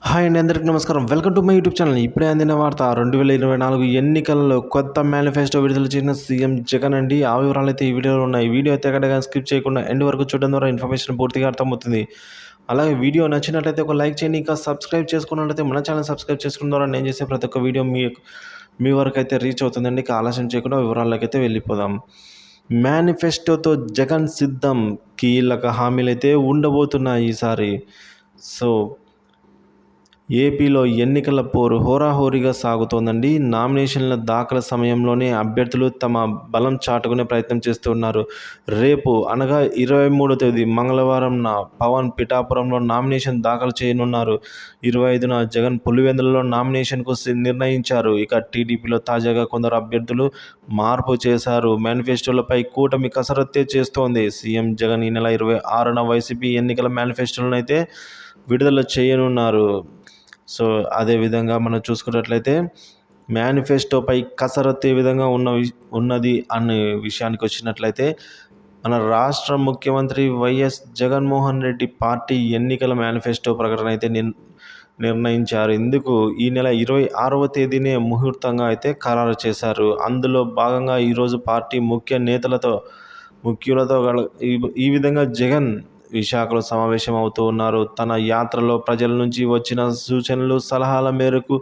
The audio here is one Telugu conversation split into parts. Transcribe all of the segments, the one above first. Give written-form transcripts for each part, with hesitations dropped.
హాయ్ అండి, అందరికీ నమస్కారం. Welcome to my YouTube channel. ఇప్పుడే అందిన వార్త 2024 ఎన్నికలలో కొత్త మేనిఫెస్టో విడుదల చేసిన సీఎం జగన్ అండి. ఆ వివరాలు అయితే ఈ వీడియోలో ఉన్నాయి. వీడియో అయితే ఎక్కడగా స్కిప్ చేయకుండా ఎండ్ వరకు చూడడం ద్వారా ఇన్ఫర్మేషన్ పూర్తిగా అర్థమవుతుంది. అలాగే వీడియో నచ్చినట్లయితే ఒక లైక్ చేయండి. ఇంకా సబ్స్క్రైబ్ చేసుకున్నట్లయితే మన ఛానల్ సబ్స్క్రైబ్ చేసుకున్న ద్వారా నేను చేసే ప్రతి ఒక్క వీడియో మీ వరకు అయితే రీచ్ అవుతుందండి. ఇక ఆలస్యం చేయకుండా వివరాల్లోకి అయితే వెళ్ళిపోదాం. మేనిఫెస్టోతో జగన్ సిద్ధం, కీలక హామీలైతే ఉండబోతున్నాయి ఈసారి. సో ఏపీలో ఎన్నికల పోరు హోరాహోరీగా సాగుతోందండి. నామినేషన్ల దాఖలు సమయంలోనే అభ్యర్థులు తమ బలం చాటుకునే ప్రయత్నం చేస్తున్నారు. రేపు అనగా 23వ తేదీ మంగళవారంన పవన్ పిఠాపురంలో నామినేషన్ దాఖలు చేయనున్నారు. 25న జగన్ పులివెందులలో నామినేషన్కు నిర్ణయించారు. ఇక టీడీపీలో తాజాగా కొందరు అభ్యర్థులు మార్పు చేశారు. మేనిఫెస్టోలపై కూటమి కసరత్తే చేస్తోంది. సీఎం జగన్ ఈ నెల 26న వైసీపీ ఎన్నికల మేనిఫెస్టోలను అయితే విడుదల చేయనున్నారు. సో అదేవిధంగా మనం చూసుకున్నట్లయితే మేనిఫెస్టోపై కసరత్తు ఏ విధంగా ఉన్నది అనే విషయానికి వచ్చినట్లయితే మన రాష్ట్ర ముఖ్యమంత్రి వైఎస్ జగన్మోహన్ రెడ్డి పార్టీ ఎన్నికల మేనిఫెస్టో ప్రకటన అయితే నిర్ణయించారు. ఇందుకు ఈ నెల 26వ తేదీనే ముహూర్తంగా అయితే ఖరారు చేశారు. అందులో భాగంగా ఈరోజు పార్టీ ముఖ్యులతో ఈ విధంగా జగన్ విశాఖలో సమావేశం అవుతూ ఉన్నారు. తన యాత్రలో ప్రజల నుంచి వచ్చిన సూచనలు, సలహాల మేరకు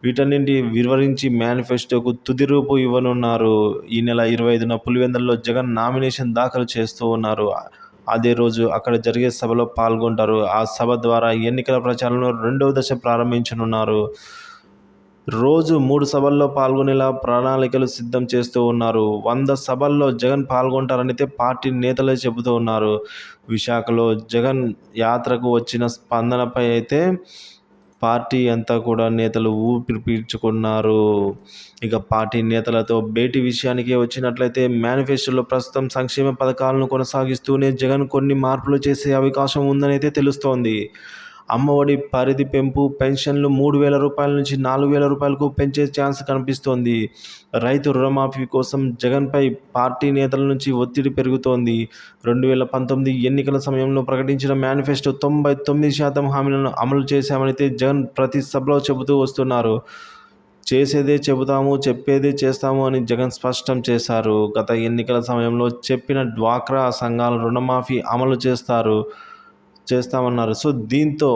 వీటన్నింటి వివరించి మేనిఫెస్టోకు తుది రూపు ఇవ్వనున్నారు. ఈ నెల 25న పులివెందులలో జగన్ నామినేషన్ దాఖలు చేస్తూ ఉన్నారు. అదే రోజు అక్కడ జరిగే సభలో పాల్గొంటారు. ఆ సభ ద్వారా ఎన్నికల ప్రచారంలో రెండవ దశ ప్రారంభించనున్నారు. రోజు 3 సభల్లో పాల్గొనేలా ప్రణాళికలు సిద్ధం చేస్తూ ఉన్నారు. 100 సభల్లో జగన్ పాల్గొంటారనైతే పార్టీ నేతలే చెబుతూ ఉన్నారు. విశాఖలో జగన్ యాత్రకు వచ్చిన స్పందనపై అయితే పార్టీ అంతా కూడా నేతలు ఊపిరి పీల్చుకున్నారు. ఇక పార్టీ నేతలతో భేటీ విషయానికి వచ్చినట్లయితే మేనిఫెస్టోలో ప్రస్తుతం సంక్షేమ పథకాలను కొనసాగిస్తూనే జగన్ కొన్ని మార్పులు చేసే అవకాశం ఉందని అయితే తెలుస్తోంది. అమ్మఒడి పరిధి పెంపు, పెన్షన్లు 3,000 రూపాయల నుంచి 4,000 రూపాయలకు పెంచే ఛాన్స్ కనిపిస్తోంది. రైతు రుణమాఫీ కోసం జగన్పై పార్టీ నేతల నుంచి ఒత్తిడి పెరుగుతోంది. 2019 ఎన్నికల సమయంలో ప్రకటించిన మేనిఫెస్టో 99% హామీలను అమలు చేశామనైతే జగన్ ప్రతి సభలో చెబుతూ వస్తున్నారు. చేసేదే చెబుతాము, చెప్పేదే చేస్తాము అని జగన్ స్పష్టం చేశారు. గత ఎన్నికల సమయంలో చెప్పిన డ్వాక్రా సంఘాల రుణమాఫీ అమలు చేస్తామన్నారు. సో దీంతో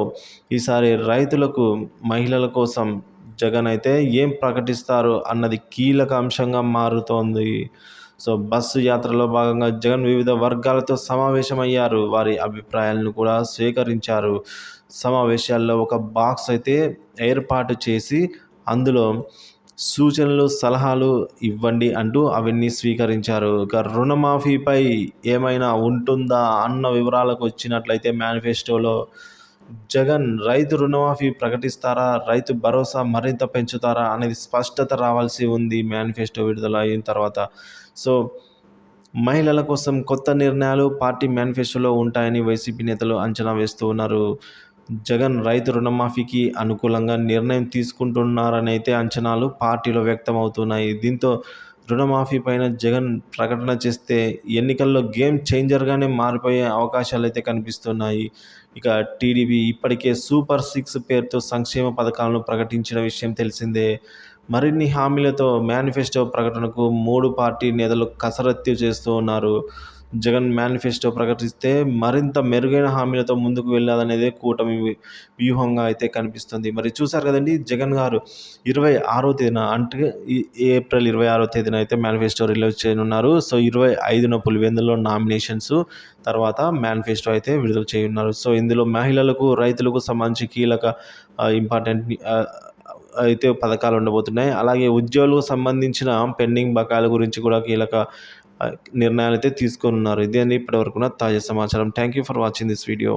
ఈసారి రైతులకు, మహిళల కోసం జగన్ అయితే ఏం ప్రకటిస్తారు అన్నది కీలక అంశంగా మారుతోంది. సో బస్సు యాత్రలో భాగంగా జగన్ వివిధ వర్గాలతో సమావేశమయ్యారు. వారి అభిప్రాయాలను కూడా స్వీకరించారు. సమావేశాల్లో ఒక బాక్స్ అయితే ఏర్పాటు చేసి అందులో సూచనలు, సలహాలు ఇవ్వండి అంటూ అవన్నీ స్వీకరించారు. ఇక రుణమాఫీపై ఏమైనా ఉంటుందా అన్న వివరాలకు వచ్చినట్లయితే మేనిఫెస్టోలో జగన్ రైతు రుణమాఫీ ప్రకటిస్తారా, రైతు భరోసా మరింత పెంచుతారా అనేది స్పష్టత రావాల్సి ఉంది మేనిఫెస్టో విడుదల అయిన తర్వాత. సో మహిళల కోసం కొత్త నిర్ణయాలు పార్టీ మేనిఫెస్టోలో ఉంటాయని వైసీపీ నేతలు అంచనా వేస్తూ ఉన్నారు. జగన్ రైతు రుణమాఫీకి అనుకూలంగా నిర్ణయం తీసుకుంటున్నారని అయితే అంచనాలు పార్టీలో వ్యక్తమవుతున్నాయి. దీంతో రుణమాఫీ పైన జగన్ ప్రకటన చేస్తే ఎన్నికల్లో గేమ్ చేంజర్గానే మారిపోయే అవకాశాలు అయితే కనిపిస్తున్నాయి. ఇక టీడీపీ ఇప్పటికే సూపర్ 6 పేరుతో సంక్షేమ పథకాలను ప్రకటించిన విషయం తెలిసిందే. మరిన్ని హామీలతో మేనిఫెస్టో ప్రకటనకు 3 పార్టీ నేతలు కసరత్తు చేస్తూ ఉన్నారు. జగన్ మేనిఫెస్టో ప్రకటిస్తే మరింత మెరుగైన హామీలతో ముందుకు వెళ్ళాలనేదే కూటమి వ్యూహంగా అయితే కనిపిస్తుంది. మరి చూశారు కదండి, జగన్ గారు 26వ తేదీన అంటే ఏప్రిల్ 26వ తేదీన అయితే మేనిఫెస్టో రిలీజ్ చేయనున్నారు. సో 25న పులివెందులో నామినేషన్స్, తర్వాత మేనిఫెస్టో అయితే విడుదల చేయనున్నారు. సో ఇందులో మహిళలకు, రైతులకు సంబంధించి కీలక ఇంపార్టెంట్ అయితే పథకాలు ఉండబోతున్నాయి. అలాగే ఉద్యోగులకు సంబంధించిన పెండింగ్ బకాయిల గురించి కూడా కీలక నిర్ణయాలు అయితే తీసుకోనున్నారు. ఇదే అండి ఇప్పటివరకున్న తాజా సమాచారం. Thank you for watching this video.